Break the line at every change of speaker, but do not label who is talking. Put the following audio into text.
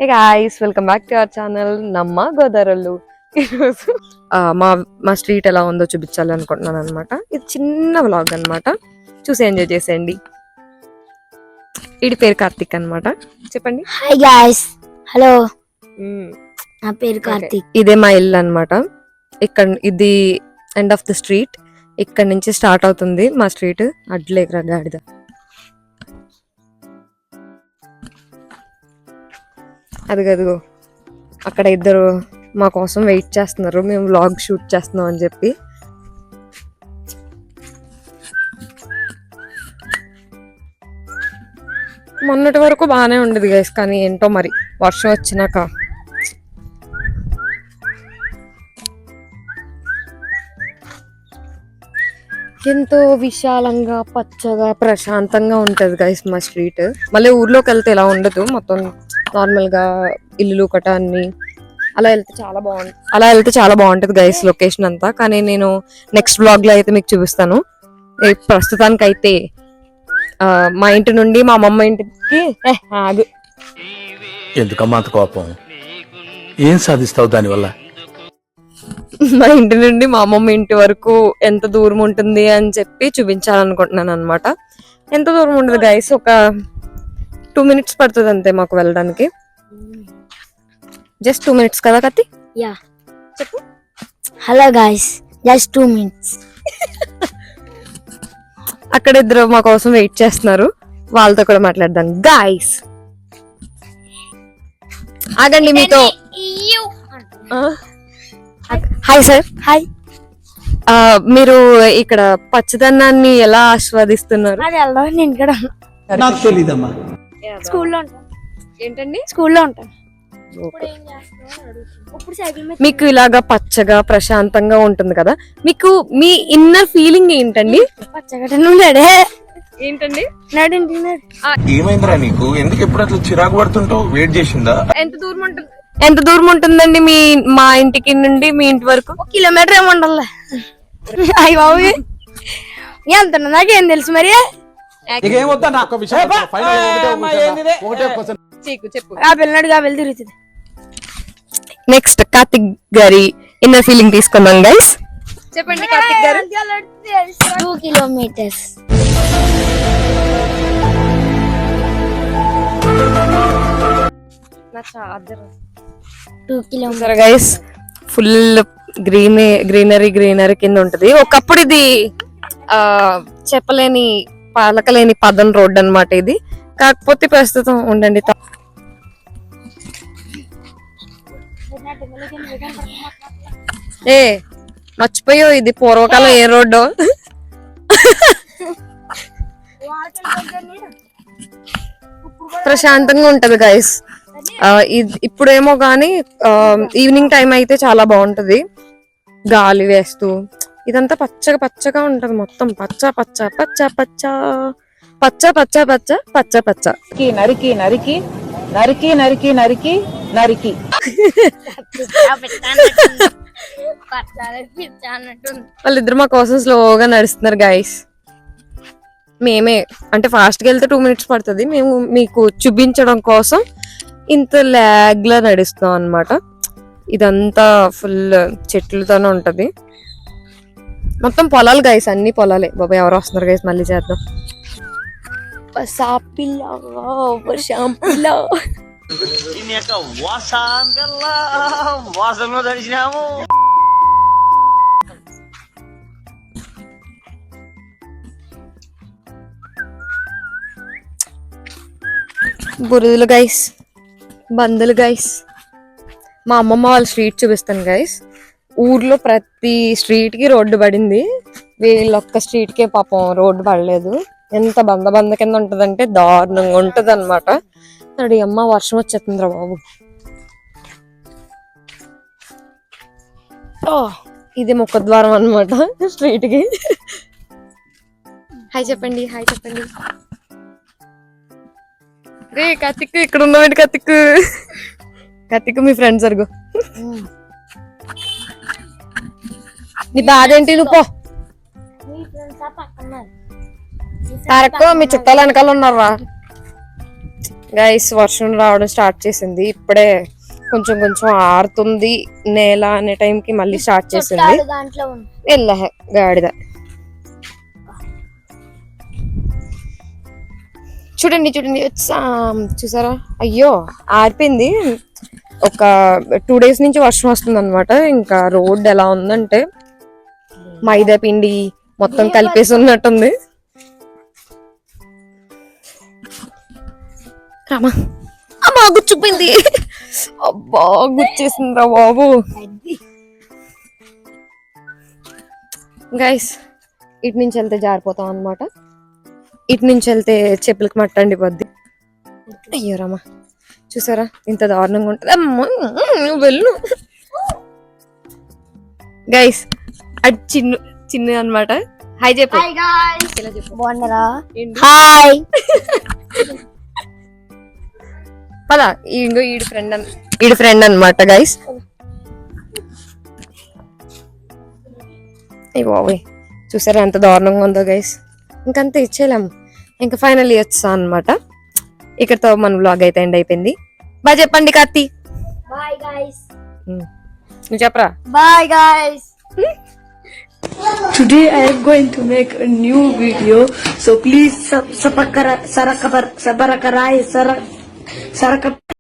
Hey guys, welcome back to our channel నమ్మ గోదావరిలు. ఈరోజు మా స్ట్రీట్ ఎలా ఉందో చూపించాలి అనుకుంటున్నాను అనమాట. ఇది చిన్న వ్లాగ్ అనమాట, చూసి ఎంజాయ్ చేసేయండి. వీడి పేరు కార్తిక్ అనమాట. చెప్పండి.
హాయ్ గాయ్స్, హలో, నా పేరు కార్తిక్.
ఇదే మా ఇల్లు అనమాట. ఇక్కడ ఇది ఎండ్ ఆఫ్ ద స్ట్రీట్. ఇక్కడ నుంచి స్టార్ట్ అవుతుంది మా స్ట్రీట్. అడ్లేకరా గాడిద. అదిగో అక్కడ ఇద్దరు మా కోసం వెయిట్ చేస్తున్నారు, మేము వ్లాగ్ షూట్ చేస్తున్నాం అని చెప్పి. మొన్నటి వరకు బాగానే ఉండేది గైస్, కానీ ఏంటో మరి వర్షం వచ్చినాక ఎంతో విశాలంగా పచ్చగా ప్రశాంతంగా ఉంటది గైస్ మా స్ట్రీట్. మళ్ళీ ఊర్లోకి వెళ్తే ఇలా ఉండదు, మొత్తం నార్మల్ గా ఇల్లు కటాన్ని అలా వెళ్తే చాలా బాగుంటది గైస్ లొకేషన్ అంతా. కానీ నేను నెక్స్ట్ బ్లాగ్ లో అయితే మీకు చూపిస్తాను. ప్రస్తుతానికి అయితే మా ఇంటి నుండి మా అమ్మమ్మ ఇంటికి ఆగు.
ఎందుకమ్మా అంత కోపం? ఏం సాధిస్తావు దానివల్ల?
మా ఇంటి నుండి మా అమ్మమ్మ ఇంటి వరకు ఎంత దూరం ఉంటుంది అని చెప్పి చూపించాలనుకుంటున్నాను అనమాట. ఎంత దూరం ఉండదు గైస్, ఒక 2 minutes పడుతుంది అంతే మాకు వెళ్ళడానికి. జస్ట్ 2 minutes కదా కత్తి?
యా,
చెప్పు.
Hello guys, just 2 minutes.
అక్కడ ఇద్దరు మా కోసం వెయిట్ చేస్తున్నారు, వాళ్ళతో కూడా మాట్లాడదాం. గాయ్స్ ఆగండి, మీతో
హాయ్ సార్. హాయ్.
మీరు ఇక్కడ పచ్చదనాన్ని ఎలా ఆస్వాదిస్తున్నారు?
అది వెళ్దాం, నేను ఇక్కడ
నాకు తెలీదమ్మా.
స్కూల్లో ఉంటాను.
ఏంటండి?
స్కూల్లో ఉంటాను.
మీకు ఇలాగా పచ్చగా ప్రశాంతంగా ఉంటుంది కదా, మీకు మీ ఇన్నర్ ఫీలింగ్ ఏంటండి?
పచ్చగడ్డే
ఏంటండి?
ఏమైందిరా నీకు? ఎందుకు ఎప్పుడు అట్లా చిరాకు పడుతుంటావు? వెయిట్ చేసిందా?
ఎంత దూరం ఉంటుందండి మా ఇంటికి నుండి మీ ఇంటి వరకు?
1 kilometer ఏమి ఉండాలి. అయ్యి బాబు, ఎంత నాకేం తెలుసు మరి. ఆ పిల్లనాడుగా వెళ్ళి తిరుగుతుంది.
నెక్స్ట్ కార్తిక్ గారి ఇన్నర్ ఫీలింగ్ తీసుకుందాం గైస్. చెప్పండి కార్తిక్ గారు.
2 kilometers.
గైస్ ఫుల్ గ్రీనరీ కింద ఉంటది. ఒకప్పుడు ఇది చెప్పలేని పలకలేని పదం రోడ్ అన్నమాట ఇది. కాకపోతే ప్రస్తుతం ఉండండి, మర్చిపోయో ఇది పూర్వకాలం ఏ రోడ్డు. ప్రశాంతంగా ఉంటది గైస్. ఇప్పుడేమో గానీ ఈవినింగ్ టైం అయితే చాలా బాగుంటది, గాలి వేస్తూ. ఇదంతా పచ్చగా ఉంటది, మొత్తం పచ్చ పచ్చ పచ్చ పచ్చ పచ్చ పచ్చ పచ్చ పచ్చ పచ్చ.
నరికి నరికి నరికి నరికి నరికి నరికి
వాళ్ళిద్దరు మా కోసం స్లోగా నడుస్తున్నారు గైస్. మేమే అంటే ఫాస్ట్ గా వెళ్తే 2 minutes పడుతుంది, మేము మీకు చూపించడం కోసం ఇంత లాగ్ లా నడుస్తాం అన్నమాట. ఇదంతా ఫుల్ చెట్లతోనే ఉంటది, మొత్తం పొలాలు గైస్, అన్ని పొలాలే. బాబా ఎవరు వస్తున్నారు గైస్, మళ్ళీ చేద్దాం. బురదలు గైస్, బందులు గైస్. మా అమ్మమ్మ వాళ్ళ స్ట్రీట్ చూపిస్తాను గైస్. ఊర్లో ప్రతి స్ట్రీట్ కి రోడ్డు పడింది, వీళ్ళొక్క స్ట్రీట్ కే పాపం రోడ్డు పడలేదు. ఎంత బంద కింద ఉంటదంటే దారుణంగా ఉంటది అనమాట. అడి అమ్మ వర్షం వచ్చేస్తుందిరా బాబు. ఇది ముఖద్వారం అనమాట స్ట్రీట్ కి. హాయ్ చెప్పండి, హాయ్ చెప్పండి. రే కార్తిక్, ఇక్కడ ఉన్నావేంటి కార్తిక్? కార్తిక్ మీ ఫ్రెండ్స్ అరుగు. నీ బాధ ఏంటి? నువ్వు పో. తారక్కో మీ చుట్టాలు వెనకాల ఉన్నారా? గైస్ వర్షం రావడం స్టార్ట్ చేసింది ఇప్పుడే, కొంచెం కొంచెం ఆరుతుంది నేల అనే టైంకి మళ్ళీ స్టార్ట్ చేసింది.
దాంట్లో ఉంది.
వెళ్ళ గాడిద చూడండి చూడండి వచ్చాం, చూసారా? అయ్యో ఆరిపోయింది. ఒక 2 days నుంచి వర్షం వస్తుంది అనమాట. ఇంకా రోడ్ ఎలా ఉందంటే మైదా పిండి మొత్తం కలిపేసి ఉన్నట్టుంది. రామా అమ్మా గుచ్చుపోయింది, అబ్బా గుచ్చేసిందిరా బాబు. గైస్ ఇటు నుంచి వెళ్తే జారిపోతాం అనమాట. ఇటు నుంచి వెళ్తే చెప్పులకి మట్టండి పోద్ది. అయ్యో రామా చూసారా ఇంత దారుణంగా ఉంటుంది. అమ్మా నువ్వు వెళ్ళు. గైస్ అది చిన్న అనమాట. హాయ్ చెప్పు.
హాయ్ గాయ్స్,
ఇలా చెప్పు.
బాగున్నారా?
ఏంటి?
హాయ్.
పదా ఇంకో ఈడి ఫ్రెండ్ అనమాట గైస్. అయ్యి బాబోయ్ చూసారా ఎంత దారుణంగా ఉందో గైస్. ఇంకంతే ఇచ్చేయలేము. ఇంకా ఫైనల్ ఇయర్స్ అనమాట. ఇక్కడతో మన వ్లాగ్ అయితే ఎండ్ అయిపోయింది. బాయ్ చెప్పండి కార్తీ.
Bye guys.
నువ్వు చెప్పరా.
Bye guys.
Today I am going to make a new video, so please subscribe.